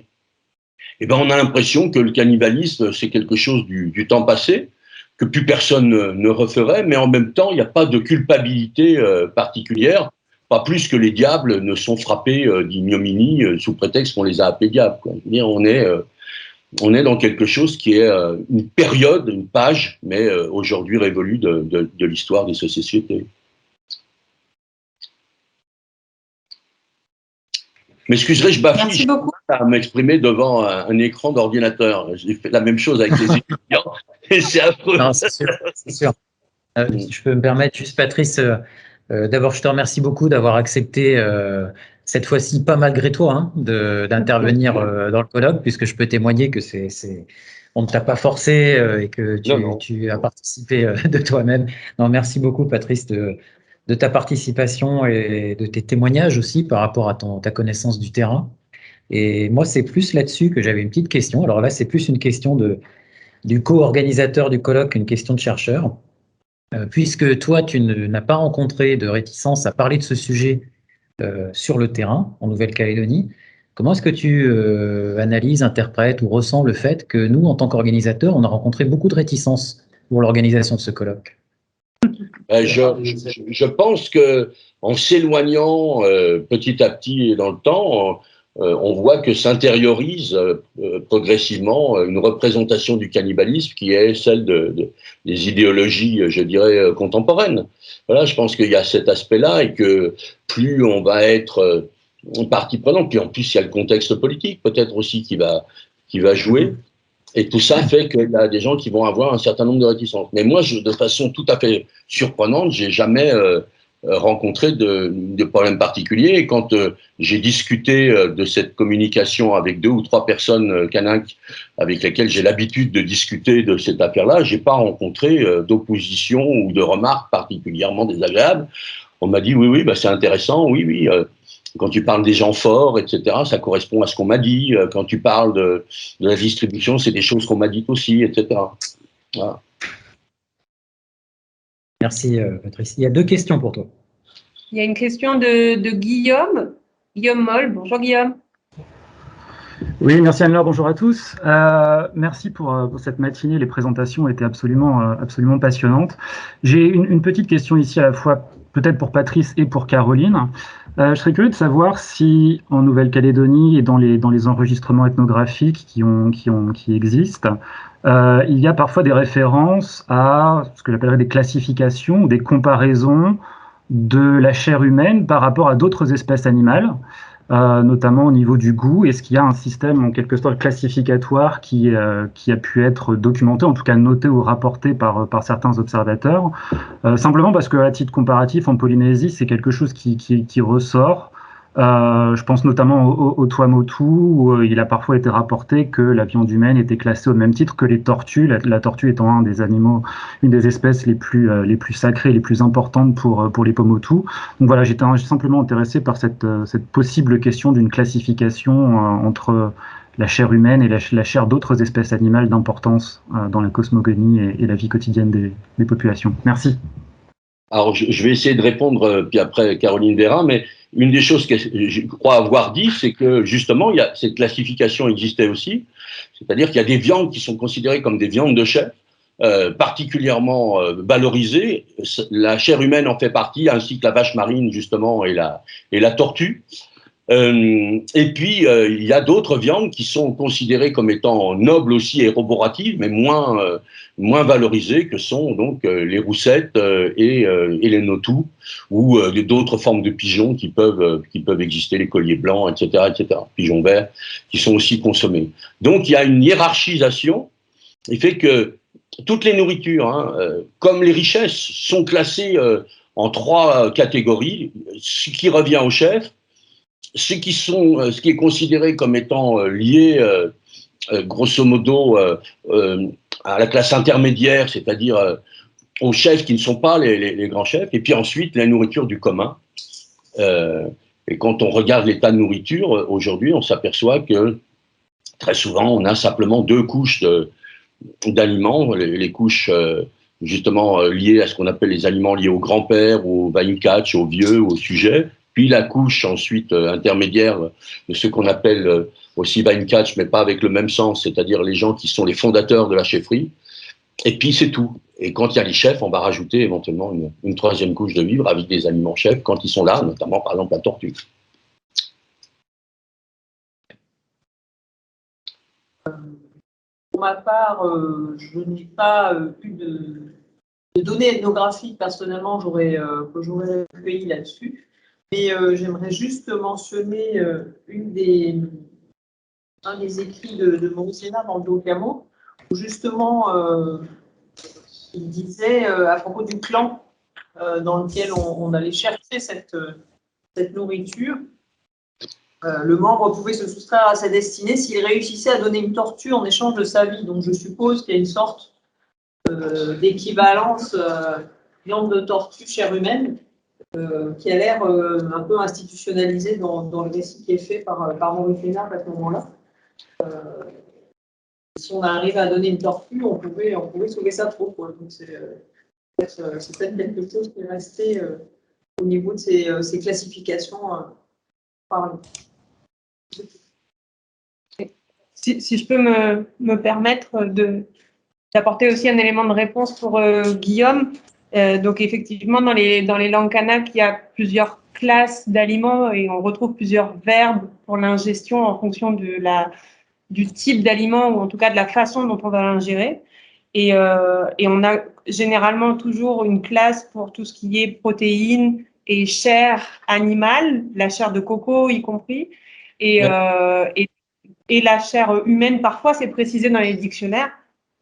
S1: Et ben on a l'impression que le cannibalisme, c'est quelque chose du temps passé, que plus personne ne referait, mais en même temps, il n'y a pas de culpabilité particulière, pas plus que les diables ne sont frappés d'ignominie sous prétexte qu'on les a appelés diables, quoi. Je veux dire, on est dans quelque chose qui est une période, une page, mais aujourd'hui révolue de l'histoire de ces sociétés. M'excuserai, je bafouille.
S3: Merci beaucoup.
S1: À m'exprimer devant un écran d'ordinateur. J'ai fait la même chose avec les étudiants et c'est affreux.
S2: Non, c'est sûr, c'est sûr. Si je peux me permettre, juste Patrice, d'abord je te remercie beaucoup d'avoir accepté cette fois-ci, pas malgré toi, hein, d'intervenir dans le colloque, puisque je peux témoigner que on ne t'a pas forcé et que tu as participé de toi-même. Non, merci beaucoup Patrice de ta participation et de tes témoignages aussi par rapport à ta connaissance du terrain. Et moi, c'est plus là-dessus que j'avais une petite question. Alors là, c'est plus une question du co-organisateur du colloque qu'une question de chercheur. Puisque toi, tu n'as pas rencontré de réticence à parler de ce sujet sur le terrain, en Nouvelle-Calédonie, comment est-ce que tu analyses, interprètes ou ressens le fait que nous, en tant qu'organisateurs, on a rencontré beaucoup de réticence pour l'organisation de ce colloque?
S1: Je pense que en s'éloignant petit à petit dans le temps, on voit que s'intériorise progressivement une représentation du cannibalisme qui est celle des idéologies, je dirais, contemporaines. Voilà, je pense qu'il y a cet aspect-là et que plus on va être partie prenante, puis en plus il y a le contexte politique peut-être aussi qui va jouer. Et tout ça fait qu'il y a des gens qui vont avoir un certain nombre de réticences. Mais moi, de façon tout à fait surprenante, j'ai jamais rencontré de problème particulier. Et quand j'ai discuté de cette communication avec 2 ou 3 personnes Kanak avec lesquelles j'ai l'habitude de discuter de cette affaire-là, j'ai pas rencontré d'opposition ou de remarques particulièrement désagréables. On m'a dit oui, bah, c'est intéressant, oui. Quand tu parles des gens forts, etc., ça correspond à ce qu'on m'a dit. Quand tu parles de la distribution, c'est des choses qu'on m'a dites aussi, etc. Voilà.
S2: Merci, Patrice. Il y a 2 questions pour toi.
S3: Il y a une question de Guillaume Moll. Bonjour Guillaume.
S6: Oui, merci Anne-Laure, bonjour à tous. Merci pour cette matinée, les présentations étaient absolument passionnantes. J'ai une petite question ici à la fois peut-être pour Patrice et pour Caroline. Je serais curieux de savoir si en Nouvelle-Calédonie et dans les enregistrements ethnographiques qui existent, il y a parfois des références à ce que j'appellerais des classifications ou des comparaisons de la chair humaine par rapport à d'autres espèces animales, notamment au niveau du goût. Est-ce qu'il y a un système en quelque sorte classificatoire qui a pu être documenté, en tout cas noté ou rapporté par certains observateurs, simplement parce qu'à titre comparatif, en Polynésie, c'est quelque chose qui ressort. Je pense notamment au Tuamotu, où il a parfois été rapporté que la viande humaine était classée au même titre que les tortues, la tortue étant un des animaux, une des espèces les plus sacrées, les plus importantes pour les Pomotu. Donc voilà, j'étais simplement intéressé par cette possible question d'une classification entre la chair humaine et la chair d'autres espèces animales d'importance dans la cosmogonie et la vie quotidienne des populations. Merci.
S1: Alors, je vais essayer de répondre, puis après Caroline verra, mais une des choses que je crois avoir dit, c'est que justement, cette classification existait aussi, c'est-à-dire qu'il y a des viandes qui sont considérées comme des viandes de chef, particulièrement valorisées. La chair humaine en fait partie, ainsi que la vache marine, justement, et la tortue. Et puis, il y a d'autres viandes qui sont considérées comme étant nobles aussi et roboratives, mais moins valorisées, que sont donc les roussettes et les notous, ou d'autres formes de pigeons qui peuvent exister, les colliers blancs, etc., pigeons verts, qui sont aussi consommés. Donc, il y a une hiérarchisation, qui fait que toutes les nourritures, hein, comme les richesses, sont classées en 3 catégories, ce qui revient au chef, ce qui est considéré comme étant lié, grosso modo, à la classe intermédiaire, c'est-à-dire aux chefs qui ne sont pas les grands chefs, et puis ensuite la nourriture du commun. Et quand on regarde l'état de nourriture, aujourd'hui, on s'aperçoit que très souvent, on a simplement 2 couches d'aliments, les couches justement liées à ce qu'on appelle les aliments liés au grand-père, au vaincatch, aux vieux, au sujet, puis la couche ensuite intermédiaire de ce qu'on appelle aussi vaincatch, mais pas avec le même sens, c'est-à-dire les gens qui sont les fondateurs de la chefferie, et puis c'est tout. Et quand il y a les chefs, on va rajouter éventuellement une 3e couche de vivres avec des aliments chefs quand ils sont là, notamment par exemple la tortue.
S5: Pour ma part, je n'ai pas eu de données ethnographiques personnellement que j'aurais recueillies là-dessus. Mais j'aimerais juste mentionner un des écrits de Maurice Sénard dans le Docamo, où justement il disait à propos du clan dans lequel on allait chercher cette nourriture. Le membre pouvait se soustraire à sa destinée s'il réussissait à donner une tortue en échange de sa vie. Donc je suppose qu'il y a une sorte d'équivalence viande de tortue, chair humaine, qui a l'air un peu institutionnalisé dans le récit qui est fait par Maurice Sénard à ce moment-là. Si on arrive à donner une tortue, on pouvait sauver sa peau, quoi. Donc c'est peut-être quelque chose qui est resté au niveau de ces classifications par
S3: Si je peux me permettre d'apporter aussi un élément de réponse pour Guillaume. Donc effectivement, dans les langues kanak, il y a plusieurs classes d'aliments et on retrouve plusieurs verbes pour l'ingestion en fonction du type d'aliment ou en tout cas de la façon dont on va l'ingérer. Et on a généralement toujours une classe pour tout ce qui est protéines et chair animale, la chair de coco y compris, et la chair humaine. Parfois, c'est précisé dans les dictionnaires.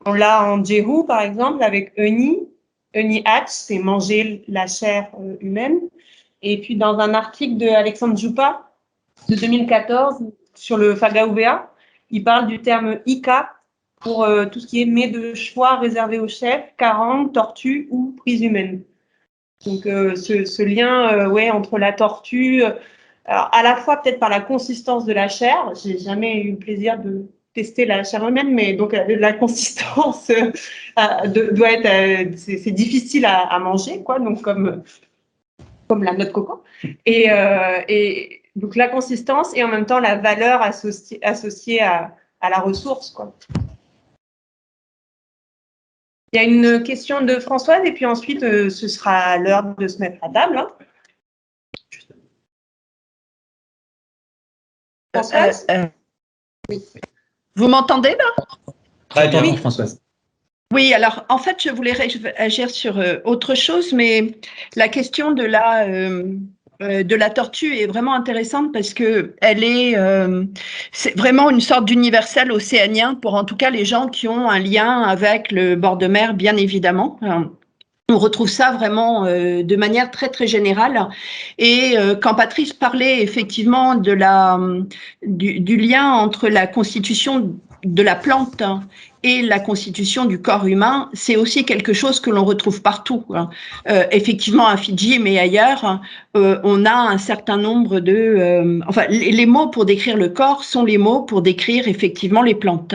S3: On l'a en Jehu, par exemple, avec Euni. Euni Hatch, c'est manger la chair humaine. Et puis, dans un article de Alexandre Jupa de 2014 sur le Fagaouvea, il parle du terme Ika pour tout ce qui est mets de choix réservé aux chefs, carangue, tortue ou prise humaine. Donc, ce lien entre la tortue, alors à la fois peut-être par la consistance de la chair, j'ai jamais eu le plaisir de tester la chair humaine, mais donc la consistance doit être, c'est difficile à manger, quoi, donc comme la noix de coco. Et donc la consistance et en même temps la valeur associée à la ressource, quoi. Il y a une question de Françoise et puis ensuite ce sera l'heure de se mettre à table. Hein. Françoise
S7: oui. Vous m'entendez là?
S2: Très bien,
S7: oui.
S2: Françoise.
S7: Oui, alors en fait, je voulais réagir sur autre chose, mais la question de la tortue est vraiment intéressante parce que c'est vraiment une sorte d'universel océanien pour en tout cas les gens qui ont un lien avec le bord de mer, bien évidemment. On retrouve ça vraiment de manière très très générale. Et quand Patrice parlait effectivement du lien entre la constitution de la plante et la constitution du corps humain, c'est aussi quelque chose que l'on retrouve partout. Effectivement à Fidji, mais ailleurs, on a un certain nombre de... les mots pour décrire le corps sont les mots pour décrire effectivement les plantes.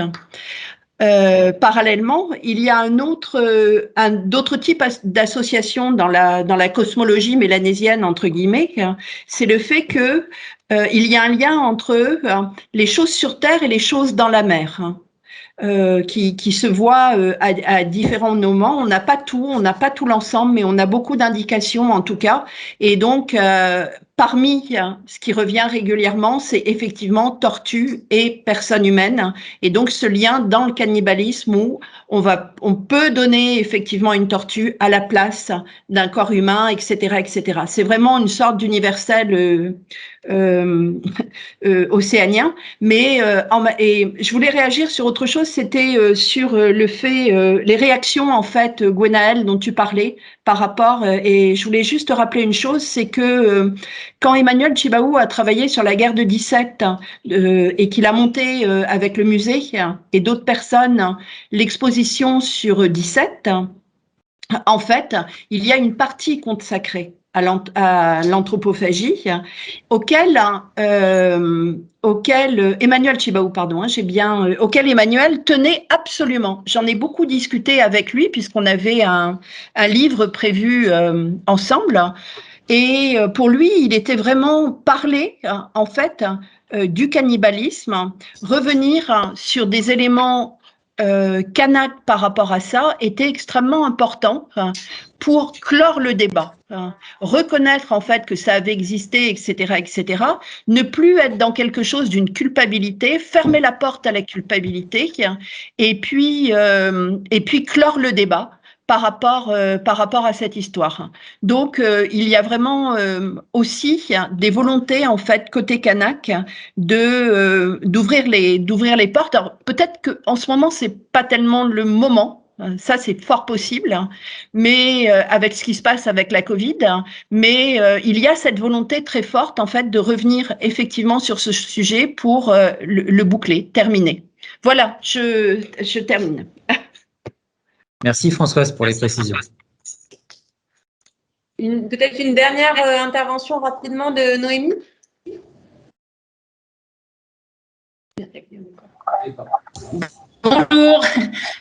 S7: Parallèlement, il y a d'autres types d'associations dans la cosmologie mélanésienne entre guillemets. C'est le fait que il y a un lien entre les choses sur Terre et les choses dans la mer. Qui se voient à différents moments. On n'a pas tout l'ensemble, mais on a beaucoup d'indications en tout cas. Et donc, parmi ce qui revient régulièrement, c'est effectivement tortue et personne humaine. Et donc, ce lien dans le cannibalisme où on peut donner effectivement une tortue à la place d'un corps humain, etc., etc. C'est vraiment une sorte d'universel océanien. Mais et je voulais réagir sur autre chose, c'était sur le fait, les réactions en fait, Gwenaëlle, dont tu parlais par rapport, et je voulais juste te rappeler une chose, c'est que quand Emmanuel Tjibaou a travaillé sur la guerre de 17 et qu'il a monté avec le musée et d'autres personnes l'exposition sur 17, en fait, il y a une partie consacrée à l'anthropophagie auquel Emmanuel Tjibaou, pardon, auquel Emmanuel tenait absolument. J'en ai beaucoup discuté avec lui puisqu'on avait un livre prévu ensemble. Et pour lui, il était vraiment parler, en fait, du cannibalisme, revenir sur des éléments kanak par rapport à ça était extrêmement important pour clore le débat, reconnaître en fait que ça avait existé, etc., etc., ne plus être dans quelque chose d'une culpabilité, fermer la porte à la culpabilité, et puis clore le débat par rapport à cette histoire. Donc, il y a vraiment aussi des volontés, en fait, côté kanak, d'ouvrir les portes. Alors, peut-être qu'en ce moment, c'est pas tellement le moment, ça, c'est fort possible, mais avec ce qui se passe avec la Covid, mais il y a cette volonté très forte, en fait, de revenir effectivement sur ce sujet pour le boucler, terminer. Voilà, je termine.
S2: Merci Françoise pour les précisions.
S3: Peut-être une dernière intervention rapidement de Noémie.
S8: Bonjour,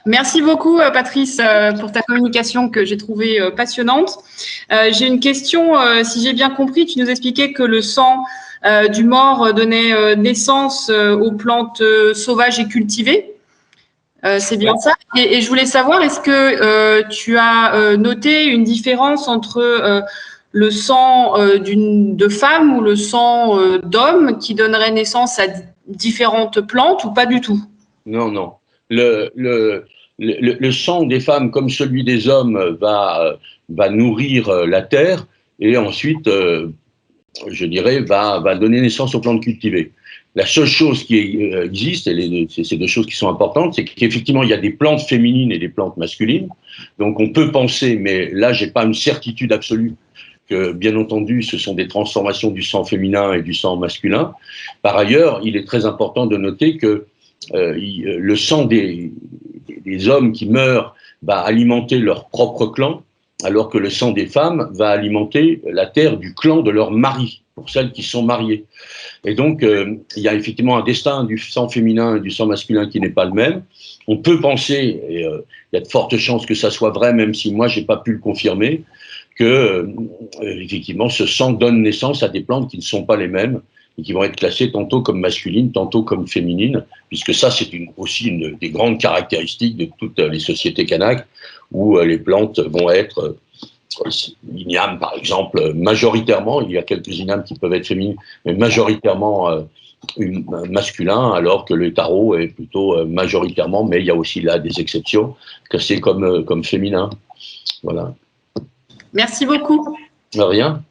S8: merci beaucoup Patrice pour ta communication que j'ai trouvée passionnante. J'ai une question, si j'ai bien compris, tu nous expliquais que le sang du mort donnait naissance aux plantes sauvages et cultivées. C'est bien ça. Et je voulais savoir, est-ce que tu as noté une différence entre le sang de femme ou le sang d'homme qui donnerait naissance à différentes plantes ou pas du tout?
S1: Non, non. Le sang des femmes, comme celui des hommes, va nourrir la terre et ensuite, je dirais, va donner naissance aux plantes cultivées. La seule chose qui existe, et c'est deux choses qui sont importantes, c'est qu'effectivement, il y a des plantes féminines et des plantes masculines. Donc, on peut penser, mais là, j'ai pas une certitude absolue, que, bien entendu, ce sont des transformations du sang féminin et du sang masculin. Par ailleurs, il est très important de noter que le sang des hommes qui meurent va alimenter leur propre clan, alors que le sang des femmes va alimenter la terre du clan de leur mari, pour celles qui sont mariées. Et donc, il y a effectivement un destin du sang féminin et du sang masculin qui n'est pas le même. On peut penser, et il y a de fortes chances que ça soit vrai, même si moi, j'ai pas pu le confirmer, que, effectivement, ce sang donne naissance à des plantes qui ne sont pas les mêmes et qui vont être classées tantôt comme masculines, tantôt comme féminines, puisque ça, c'est aussi une des grandes caractéristiques de toutes les sociétés kanak, où les plantes vont être l'igname, par exemple, majoritairement, il y a quelques ignames qui peuvent être féminines, mais majoritairement masculin, alors que le taro est plutôt majoritairement, mais il y a aussi là des exceptions, classées comme féminin. Voilà.
S8: Merci beaucoup.
S1: Rien.